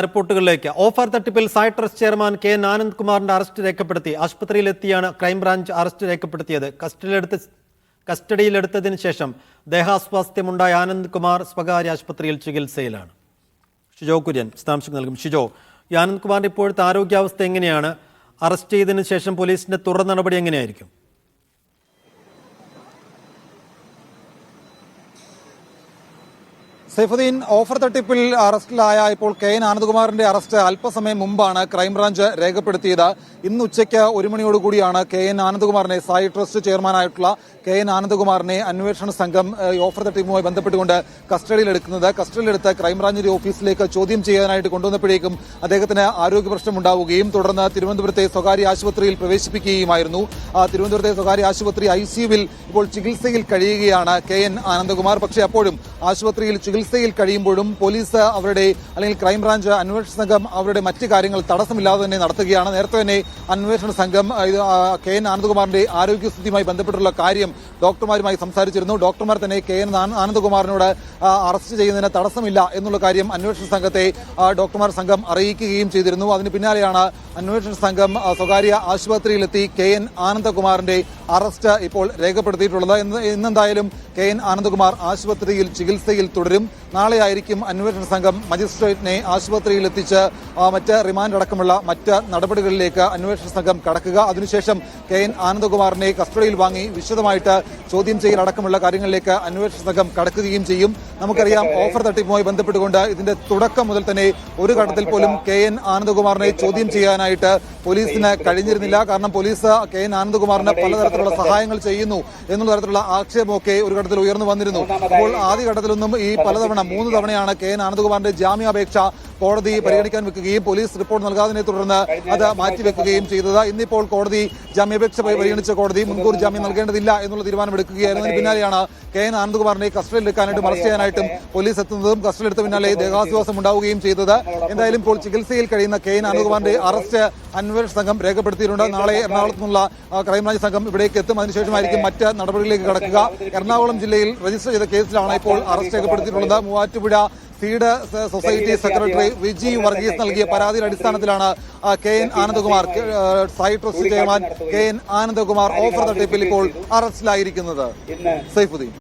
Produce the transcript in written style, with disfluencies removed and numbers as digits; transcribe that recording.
റിപ്പോർട്ടുകളിലേക്ക്. Offer തട്ടിപ്പിൽ Sai trust chairman K N Anand കുമാറിന്റെ arrest രേഖപ്പെടുത്തി. ആശുപത്രിയിലെത്തിയാണ് ക്രൈംബ്രാഞ്ച് അറസ്റ്റ് രേഖപ്പെടുത്തിയത്. കസ്റ്റഡിയിലെടുത്തതിന് ശേഷം ദേഹാസ്വാസ്ഥ്യമുണ്ടായ ആനന്ദ് കുമാർ സ്വകാര്യ ആശുപത്രിയിൽ ചികിത്സയിലാണ്. ഷിജോ കുര്യൻ വിശദാംശങ്ങൾ നൽകും. ഷിജോ, ഈ ആനന്ദ് കുമാറിന്റെ ഇപ്പോഴത്തെ ആരോഗ്യാവസ്ഥ എങ്ങനെയാണ്? അറസ്റ്റ് ചെയ്തതിനു ശേഷം പോലീസിന്റെ തുടർ നടപടി എങ്ങനെയായിരിക്കും? സൈഫുദ്ദീൻ, ഓഫർ തട്ടിപ്പിൽ അറസ്റ്റിലായ ഇപ്പോൾ കെ എൻ ആനന്ദ്കുമാറിന്റെ അറസ്റ്റ് അല്പസമയം മുമ്പാണ് ക്രൈംബ്രാഞ്ച് രേഖപ്പെടുത്തിയത്. ഇന്ന് ഉച്ചയ്ക്ക് 1 മണിയോടുകൂടിയാണ് കെ എൻ ആനന്ദ്കുമാറിനെ, സായി ട്രസ്റ്റ് ചെയർമാനായിട്ടുള്ള കെ എൻ ആനന്ദ്കുമാറിനെ അന്വേഷണ സംഘം ഓഫർ തട്ടിപ്പുമായി ബന്ധപ്പെട്ടുകൊണ്ട് കസ്റ്റഡിയിലെടുക്കുന്നത്. കസ്റ്റഡിയിലെടുത്ത് ക്രൈംബ്രാഞ്ചിന്റെ ഓഫീസിലേക്ക് ചോദ്യം ചെയ്യാനായിട്ട് കൊണ്ടുവന്നപ്പോഴേക്കും അദ്ദേഹത്തിന് ആരോഗ്യ പ്രശ്നമുണ്ടാവുകയും തുടർന്ന് തിരുവനന്തപുരത്തെ സ്വകാര്യ ആശുപത്രിയിൽ പ്രവേശിപ്പിക്കുകയുമായിരുന്നു. തിരുവനന്തപുരത്തെ സ്വകാര്യ ആശുപത്രി ICUവിൽ ഇപ്പോൾ ചികിത്സയിൽ കഴിയുകയാണ് കെ എൻ ആനന്ദ്കുമാർ. പക്ഷേ അപ്പോഴും ആശുപത്രിയിൽ ചികിത്സയിൽ കഴിയുമ്പോഴും പോലീസ് അവരുടെ, അല്ലെങ്കിൽ ക്രൈംബ്രാഞ്ച് അന്വേഷണ സംഘം അവരുടെ മറ്റ് കാര്യങ്ങൾ തടസ്സമില്ലാതെ തന്നെ നടത്തുകയാണ്. നേരത്തെ തന്നെ അന്വേഷണ സംഘം കെ എൻ ആനന്ദ്കുമാറിന്റെ ആരോഗ്യസ്ഥിതിയുമായി ബന്ധപ്പെട്ടുള്ള കാര്യം ഡോക്ടർമാരുമായി സംസാരിച്ചിരുന്നു. ഡോക്ടർമാർ തന്നെ കെ എൻ ആനന്ദ്കുമാറിനോട് അറസ്റ്റ് ചെയ്യുന്നതിന് തടസ്സമില്ല എന്നുള്ള കാര്യം അന്വേഷണ സംഘത്തെ ഡോക്ടർമാർ സംഘം അറിയിക്കുകയും ചെയ്തിരുന്നു. അതിന് പിന്നാലെയാണ് അന്വേഷണ സംഘം സ്വകാര്യ ആശുപത്രിയിലെത്തി കെ എൻ ആനന്ദ്കുമാറിന്റെ അറസ്റ്റ് ഇപ്പോൾ രേഖപ്പെടുത്തിയിട്ടുള്ളത്. ഇന്നെന്തായാലും കെ എൻ ആനന്ദ്കുമാർ ആശുപത്രിയിൽ ചികിത്സയിൽ തുടരും. നാളെയായിരിക്കും അന്വേഷണ സംഘം മജിസ്ട്രേറ്റിനെ ആശുപത്രിയിൽ എത്തിച്ച് മറ്റ് റിമാൻഡ് അടക്കമുള്ള മറ്റ് നടപടികളിലേക്ക് അന്വേഷണ സംഘം കടക്കുക. അതിനുശേഷം കെ എൻ ആനന്ദ്കുമാറിനെ കസ്റ്റഡിയിൽ വാങ്ങി വിശദമായിട്ട് ചോദ്യം ചെയ്യൽ അടക്കമുള്ള കാര്യങ്ങളിലേക്ക് അന്വേഷണ സംഘം കടക്കുകയും ചെയ്യും. നമുക്കറിയാം, ഓഫർ തട്ടിപ്പുമായി ബന്ധപ്പെട്ടുകൊണ്ട് ഇതിന്റെ തുടക്കം മുതൽ തന്നെ ഒരു ഘട്ടത്തിൽ പോലും കെ എൻ ആനന്ദ്കുമാറിനെ ചോദ്യം ചെയ്യാനായിട്ട് പോലീസിന് കഴിഞ്ഞിരുന്നില്ല. കാരണം പോലീസ് കെ എൻ ആനന്ദ്കുമാറിന് പലതരത്തിലുള്ള സഹായങ്ങൾ ചെയ്യുന്നു എന്നുള്ള തരത്തിലുള്ള ആക്ഷേപമൊക്കെ ഒരു ഘട്ടത്തിൽ ഉയർന്നു വന്നിരുന്നു. അപ്പോൾ ആദ്യഘട്ടത്തിലൊന്നും ഈ പലതവണ 3 തവണയാണ് കെ എൻ ആനന്ദ്കുമാറിന്റെ ജാമ്യാപേക്ഷ കോടതി പരിഗണിക്കാൻ വെക്കുകയും പോലീസ് റിപ്പോർട്ട് നൽകാതിനെ തുടർന്ന് അത് മാറ്റിവെക്കുകയും ചെയ്തത്. ഇന്നിപ്പോൾ കോടതി ജാമ്യാപേക്ഷ പരിഗണിച്ച കോടതി മുൻകൂർ ജാമ്യം നൽകേണ്ടതില്ല എന്നുള്ള തീരുമാനമെടുക്കുകയായിരുന്നു. അതിന് പിന്നാലെയാണ് കെ എൻ ആനന്ദ്കുമാറിനെ കസ്റ്റഡിയിലെടുക്കാനായിട്ടും അറസ്റ്റ് ചെയ്യാനായിട്ടും പോലീസ് എത്തുന്നതും കസ്റ്റഡിയെടുത്ത പിന്നാലെ ദേഹാസ്വാസം ഉണ്ടാവുകയും ചെയ്തത്. എന്തായാലും ഇപ്പോൾ ചികിത്സയിൽ കഴിയുന്ന കെ എൻ ആനന്ദ്കുമാറിന്റെ അറസ്റ്റ് അന്വേഷണ സംഘം രേഖപ്പെടുത്തിയിട്ടുണ്ട്. നാളെ എറണാകുളത്തു നിന്നുള്ള ക്രൈംബ്രാഞ്ച് സംഘം ഇവിടേക്ക് എത്തും. അതിനുശേഷമായിരിക്കും മറ്റ് നടപടികളിലേക്ക് കടക്കുക. എറണാകുളം ജില്ലയിൽ രജിസ്റ്റർ ചെയ്ത കേസിലാണ് ഇപ്പോൾ അറസ്റ്റ് രേഖപ്പെടുത്തിയിട്ടുള്ളത്. Muvattupuzha seed society secretary Viji Varghese നൽകിയ പരാതിയുടെ അടിസ്ഥാനത്തിലാണ് K N Anandkumar, Sai trust chairman K N Anandkumar offer തട്ടിപ്പിൽ ഇപ്പോൾ അറസ്റ്റിലായിരിക്കുന്നത്. സൈഫുദ്ദീൻ.